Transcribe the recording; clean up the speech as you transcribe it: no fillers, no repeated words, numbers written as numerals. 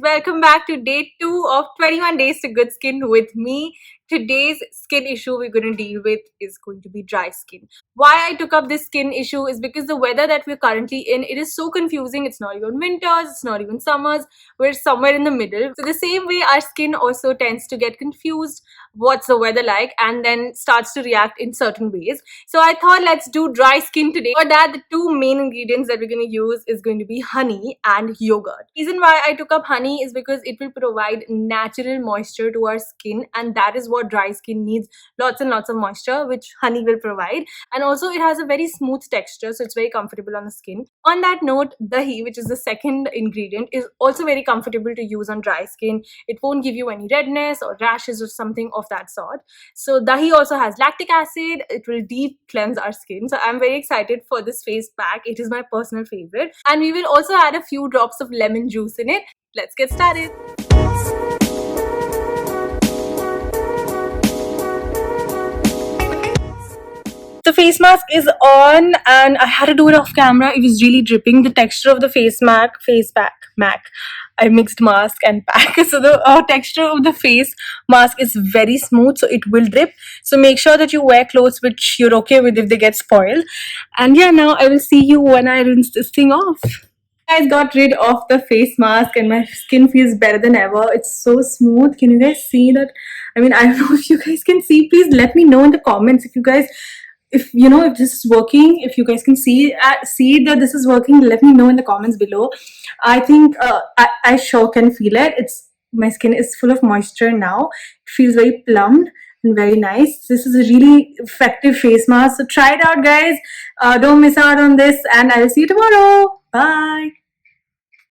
welcome back to day 2 of 21 days to good skin with me. Today's skin issue we're going to deal with is going to be dry skin. Why I took up this skin issue is because the weather that we're currently in, it is so confusing. It's not even winters, it's not even summers, we're somewhere in the middle. So the same way our skin also tends to get confused what's the weather like and then starts to react in certain ways. So I thought let's do dry skin today. For that, the two main ingredients that we're going to use is going to be honey and yogurt. Reason why I took up honey is because it will provide natural moisture to our skin, and that is what dry skin needs. Lots and lots of moisture, which honey will provide. And also it has a very smooth texture, so it's very comfortable on the skin. On that note, dahi, which is the second ingredient, is also very comfortable to use on dry skin. It won't give you any redness or rashes or something of that sort. So dahi also has lactic acid. It will deep cleanse our skin. So I'm very excited for this face pack. It is my personal favorite. And we will also add a few drops of lemon juice in it. Let's get started. The face mask is on and I had to do it off camera. It was really dripping. The texture of the face pack. I mixed mask and pack. So the texture of the face mask is very smooth, so it will drip. So make sure that you wear clothes which you're okay with if they get spoiled. And yeah, now I will see you when I rinse this thing off. I guys got rid of the face mask and my skin feels better than ever. It's so smooth. Can you guys see that? I mean, I don't know if you guys can see. Please let me know in the comments if you guys, if this is working, if you guys can see that this is working. Let me know in the comments below. I think I sure can feel it. My skin is full of moisture now. It feels very plumped and very nice. This is a really effective face mask, so try it out, guys. Don't miss out on this, and I will see you tomorrow. Bye.